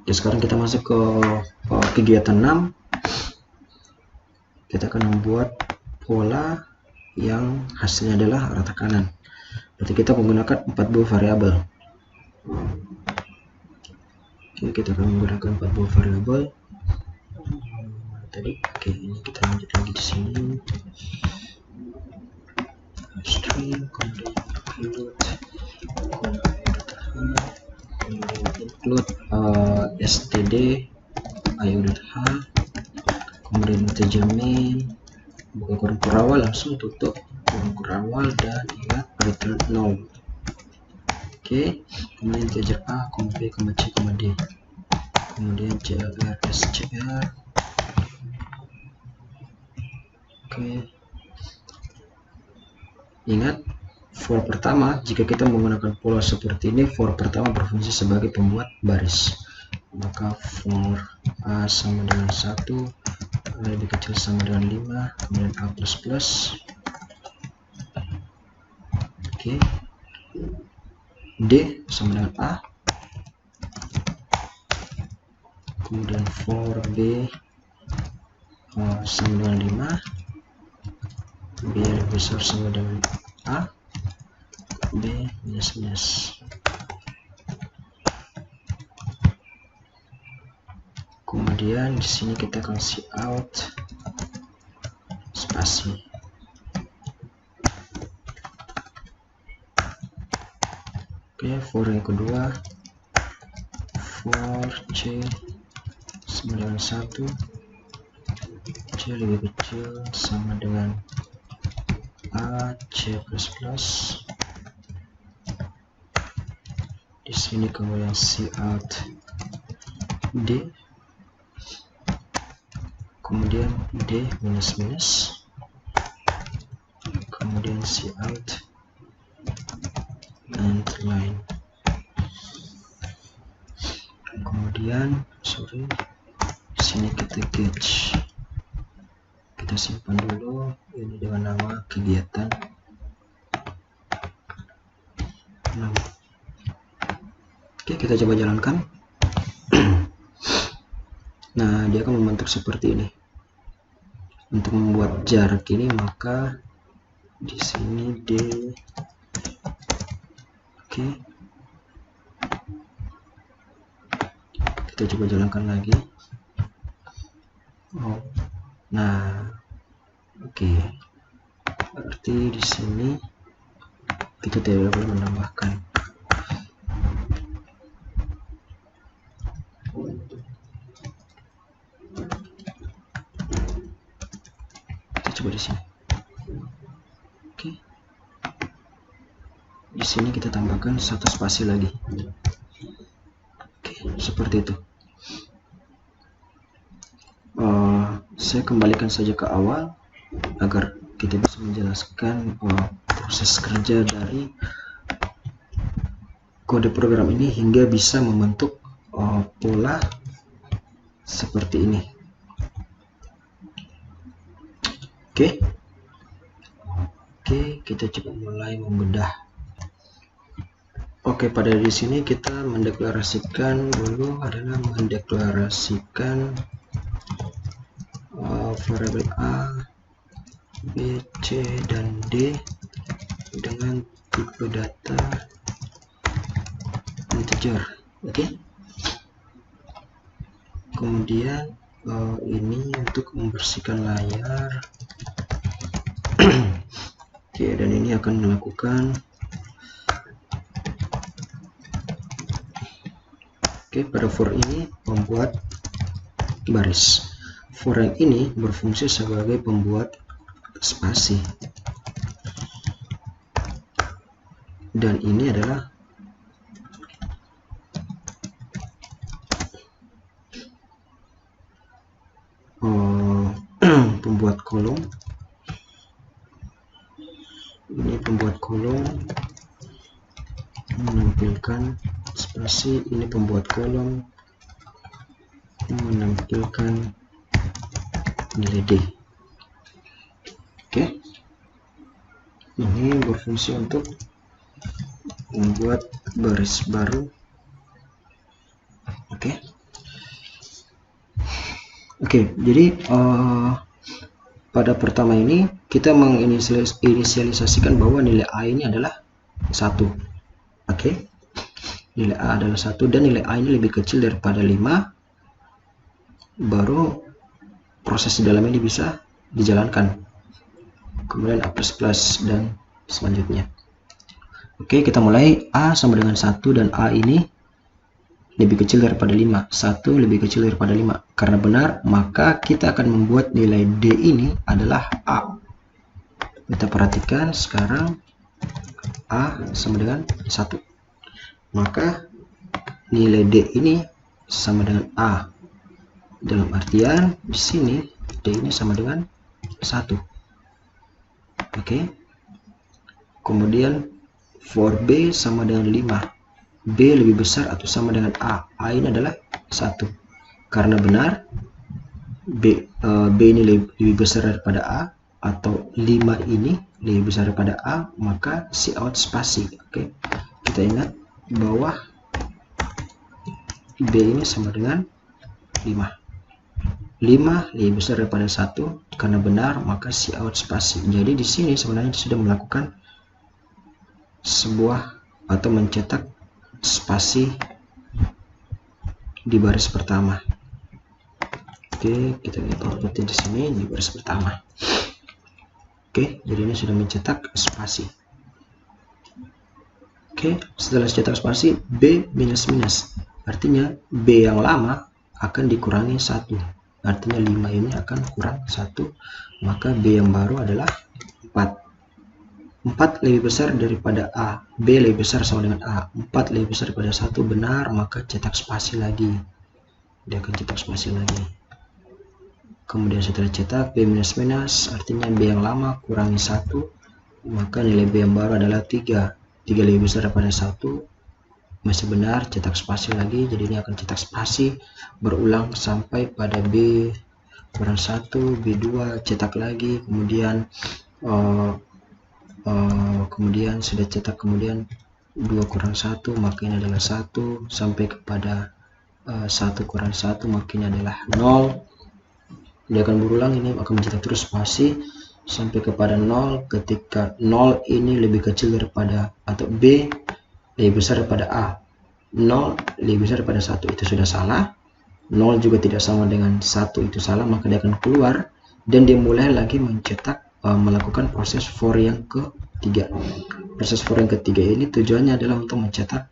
Oke, sekarang kita masuk ke kegiatan 6. Kita akan membuat pola yang hasilnya adalah rata kanan. Berarti kita menggunakan 4 buah variabel. Oke, kita akan menggunakan 4 buah variabel. Tadi, oke, ini kita lanjut lagi di sini. String, kemudian include std io.h, kemudian integer main, buka kurung awal, langsung tutup kurung awal, dan ingat return 0. Oke, kemudian integer a, b, c, d, kemudian clr, scr. Oke, ingat for pertama, jika kita menggunakan pola seperti ini, for pertama berfungsi sebagai pembuat baris. Maka for a sama dengan 1, a lebih kecil sama dengan 5, kemudian a plus plus. Oke, d sama dengan a, kemudian for b sama dengan 5, b lebih besar sama dengan a, b minus minus. Kemudian di sini kita kasih out spasi. Oke, for yang kedua, for c sama dengan 1, c lebih kecil sama dengan a, c plus plus. Di sini kemudian c out d, kemudian d minus minus, kemudian c out and line. Kemudian di sini kita catch, kita simpan dulu ini dengan nama kegiatan 6. Oke, kita coba jalankan. Nah, dia akan membentuk seperti ini. Untuk membuat jarak ini, maka di sini D. Oke, kita coba jalankan lagi. Oh, nah, oke. Berarti di sini kita tidak boleh menambahkan. Coba di sini. Oke. Di sini kita tambahkan 1 spasi lagi. Oke, seperti itu. Saya kembalikan saja ke awal agar kita bisa menjelaskan proses kerja dari kode program ini hingga bisa membentuk pola seperti ini. Oke, kita coba mulai membedah. Oke, pada di sini kita mendeklarasikan dulu adalah mendeklarasikan variabel a, b, c, dan d dengan tipe data integer. Oke. Kemudian ini untuk membersihkan layar. Oke, dan ini akan melakukan pada for ini membuat baris. For yang ini berfungsi sebagai pembuat spasi. Dan ini adalah pembuat kolom. Ini pembuat kolom menampilkan spasi, ini pembuat kolom menampilkan nilai D. Oke. Ini berfungsi untuk membuat baris baru. Oke. Oke, jadi pada pertama ini kita menginisialisasikan bahwa nilai A ini adalah 1. Oke, nilai A adalah 1 dan nilai A ini lebih kecil daripada 5, baru proses di dalam ini bisa dijalankan. Kemudian A++ dan selanjutnya. Oke, kita mulai. A sama dengan 1 dan A ini lebih kecil daripada 5. 1 lebih kecil daripada 5. Karena benar, maka kita akan membuat nilai D ini adalah A. Kita perhatikan sekarang A sama dengan 1. Maka nilai D ini sama dengan A. Dalam artian di sini D ini sama dengan 1. Oke. Kemudian for B sama dengan 5. B lebih besar atau sama dengan A. A ini adalah 1. Karena benar B ini lebih besar daripada A, atau 5 ini lebih besar daripada A, maka Cout spasi. Oke. Kita ingat bahwa B ini sama dengan 5. 5 lebih besar daripada 1, karena benar maka Cout spasi. Jadi di sini sebenarnya sudah melakukan sebuah atau mencetak spasi di baris pertama. Oke, kita lihat outputnya di sini di baris pertama. Oke, jadi ini sudah mencetak spasi. Oke, setelah cetak spasi B minus minus, artinya B yang lama akan dikurangi 1. Artinya 5 ini akan kurang 1, maka B yang baru adalah 4. 4 lebih besar daripada A. B lebih besar sama dengan A. 4 lebih besar daripada 1, benar, maka cetak spasi lagi. Dia akan cetak spasi lagi. Kemudian setelah cetak B minus minus, artinya B yang lama kurangi 1, maka nilai B yang baru adalah 3. 3 lebih besar daripada 1, masih benar, cetak spasi lagi. Jadi ini akan cetak spasi berulang sampai pada B kurang 1, B2, cetak lagi, kemudian sudah cetak, kemudian 2 kurang 1, maka ini adalah 1, sampai kepada 1 kurang 1, maka ini adalah 0. Dia akan berulang, ini akan mencetak terus spasi sampai kepada 0 ketika 0 ini lebih kecil daripada, atau B lebih besar daripada A. 0 lebih besar daripada 1, itu sudah salah. 0 juga tidak sama dengan 1, itu salah, maka dia akan keluar dan dia mulai lagi mencetak, melakukan proses for yang ketiga. Proses for yang ketiga ini tujuannya adalah untuk mencetak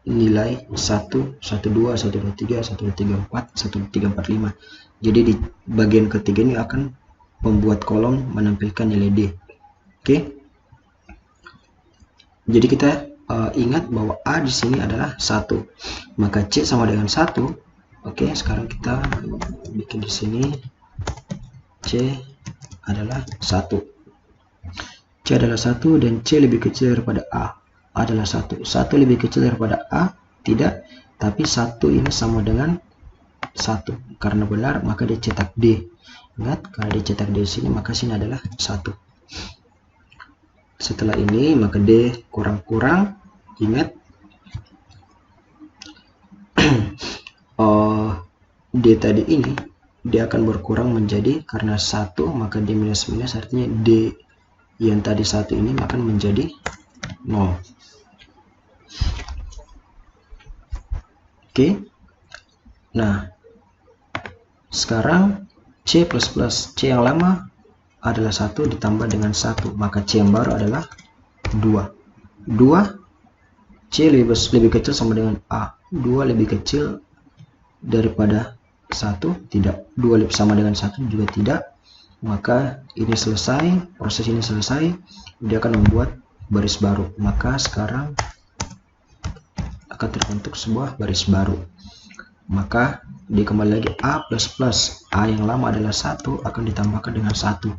nilai 1, 1, 2, 1, 2, 3, 1, 2, 3, 4, 1, 2, 3, 4, 5. Jadi di bagian ketiga ini akan membuat kolom menampilkan nilai D. Oke. Jadi kita ingat bahwa A di sini adalah 1. Maka C sama dengan 1. Oke, sekarang kita bikin di sini C adalah 1. C adalah 1 dan C lebih kecil daripada A adalah 1. 1 lebih kecil daripada A? Tidak, tapi 1 ini sama dengan 1. Karena benar, maka dia cetak D. Ingat, kalau dia cetak D di sini, maka sini adalah 1. Setelah ini, maka D kurang-kurang. Ingat, D tadi ini, dia akan berkurang menjadi, karena 1, maka D minus minus, artinya D yang tadi 1 ini akan menjadi 0. Oke. Nah, sekarang C++, C yang lama adalah 1 ditambah dengan 1, maka C yang baru adalah 2. 2, C lebih kecil sama dengan A. 2 lebih kecil daripada 1, tidak. 2 lebih sama dengan 1 juga tidak. Maka ini selesai, proses ini selesai, dia akan membuat baris baru. Maka sekarang akan terbentuk sebuah baris baru. Maka dia kembali lagi A++, A yang lama adalah 1 akan ditambahkan dengan 1,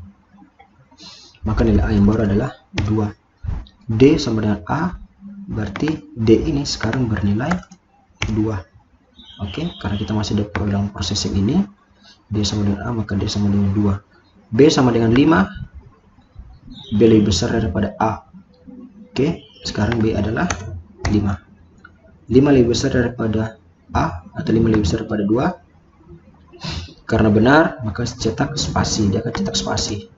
maka nilai A yang baru adalah 2. D sama dengan A, berarti D ini sekarang bernilai 2. Oke, karena kita masih dalam proses yang ini, D sama dengan A, maka D sama dengan 2. B sama dengan 5, B lebih besar daripada A. Oke, sekarang B adalah 5. 5 lebih besar daripada A, atau 5 lebih besar daripada 2. Karena benar, maka cetak spasi, dia akan cetak spasi.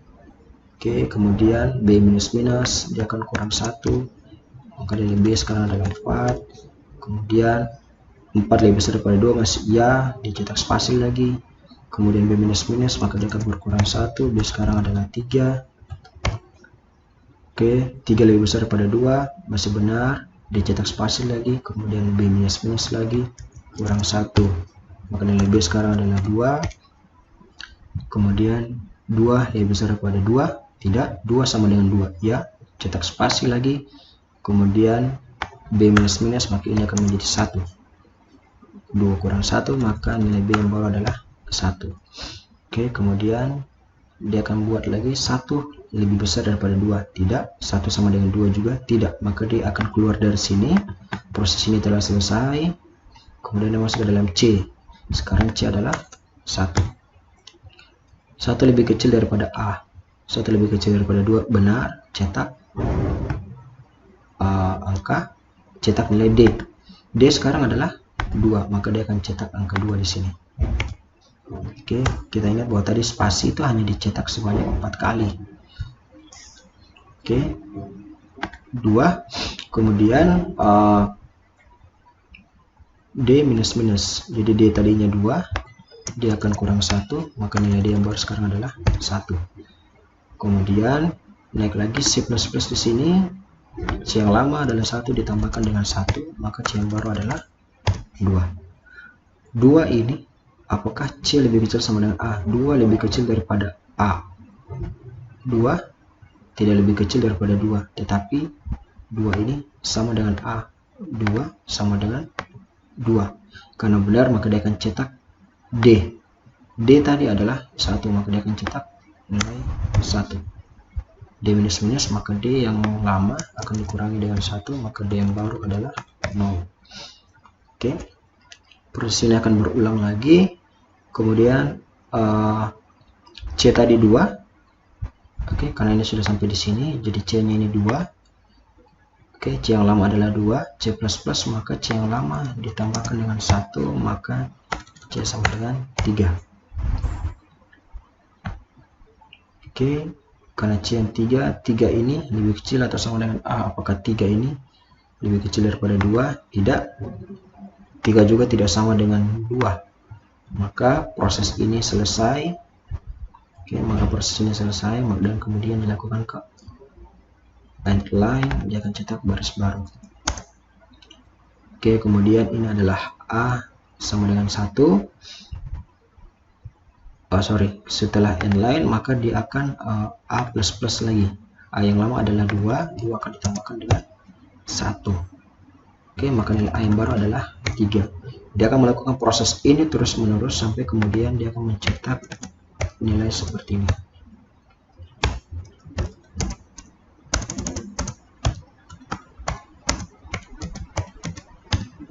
Oke, kemudian B minus minus, dia akan kurang 1, maka nilai B sekarang adalah 4. Kemudian 4 lebih besar daripada 2 masih iya, dicetak spasi lagi. Kemudian B minus minus, maka dia akan berkurang 1, B sekarang adalah 3. Oke, 3 lebih besar daripada 2 masih benar, dicetak spasi lagi. Kemudian B minus minus lagi, kurang 1, maka nilai B sekarang adalah 2. Kemudian 2 lebih besar daripada 2, tidak, 2 sama dengan 2, ya, cetak spasi lagi. Kemudian B minus minus, maka ini akan menjadi 1. 2 kurang 1, maka nilai B yang bawah adalah 1. Oke, kemudian dia akan buat lagi 1 lebih besar daripada 2, tidak, 1 sama dengan 2 juga, tidak, maka dia akan keluar dari sini. Proses ini telah selesai. Kemudian dia masuk ke dalam C. Sekarang C adalah 1. 1 lebih kecil daripada A, 1 lebih kecil daripada 2, benar, cetak angka, cetak nilai D. D sekarang adalah 2, maka dia akan cetak angka 2 di sini. Oke, kita ingat bahwa tadi spasi itu hanya dicetak sebanyak 4 kali. Oke, 2. Kemudian D minus minus, jadi D tadinya 2, dia akan kurang 1, maka nilai D yang baru sekarang adalah 1. Kemudian naik lagi C++ di sini, C yang lama adalah 1 ditambahkan dengan 1, maka C yang baru adalah 2. 2 ini, apakah C lebih kecil sama dengan A? 2 lebih kecil daripada A. 2 tidak lebih kecil daripada 2, tetapi 2 ini sama dengan A. 2 sama dengan 2. Karena benar, maka dia akan cetak D. D tadi adalah 1, maka dia akan cetak nilai 1. D minus minus, maka D yang lama akan dikurangi dengan 1, maka D yang baru adalah 0. Oke, proses ini akan berulang lagi. Kemudian C tadi 2. Oke, karena ini sudah sampai di sini, jadi C nya ini 2. Oke, C yang lama adalah 2, C++, maka C yang lama ditambahkan dengan 1, maka C sama dengan 3. Oke, karena C yang 3 ini lebih kecil atau sama dengan A. Apakah 3 ini lebih kecil daripada 2? Tidak. 3 juga tidak sama dengan 2. Maka proses ini selesai. Oke, maka proses ini selesai, dan kemudian dilakukan ke end line, dia akan cetak baris baru. Oke, kemudian ini adalah A sama dengan 1. Setelah inline, maka dia akan A++ lagi. A yang lama adalah 2 akan ditambahkan dengan 1. Oke, maka nilai A yang baru adalah 3. Dia akan melakukan proses ini terus menerus sampai kemudian dia akan mencetak nilai seperti ini.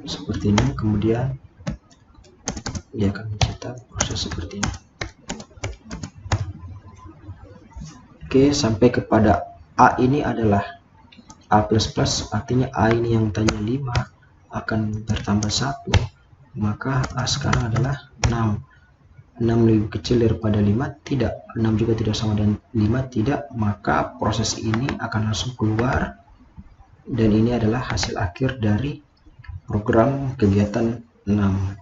Seperti ini, kemudian dia akan mencetak proses seperti ini. Oke, sampai kepada A ini adalah A++, artinya A ini yang tadinya 5 akan bertambah 1, maka A sekarang adalah 6. 6 lebih kecil daripada 5? Tidak. 6 juga tidak sama dengan 5? Tidak. Maka proses ini akan langsung keluar, dan ini adalah hasil akhir dari program kegiatan 6.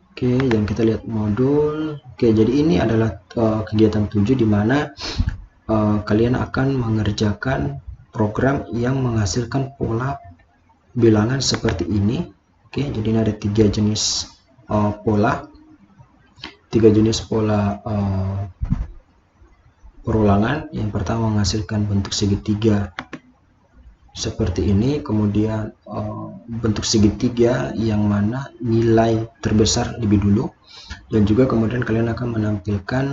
Oke, yang kita lihat modul. Oke, jadi ini adalah kegiatan 7 di mana kalian akan mengerjakan program yang menghasilkan pola bilangan seperti ini. Oke, jadi ini ada 3 jenis pola. 3 jenis pola perulangan. Yang pertama menghasilkan bentuk segitiga seperti ini, kemudian bentuk segitiga yang mana nilai terbesar lebih dulu, dan juga kemudian kalian akan menampilkan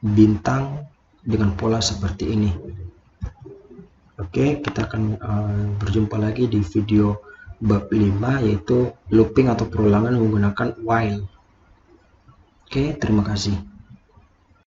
bintang dengan pola seperti ini. Oke, kita akan berjumpa lagi di video bab 5, yaitu looping atau perulangan menggunakan while. Oke, terima kasih.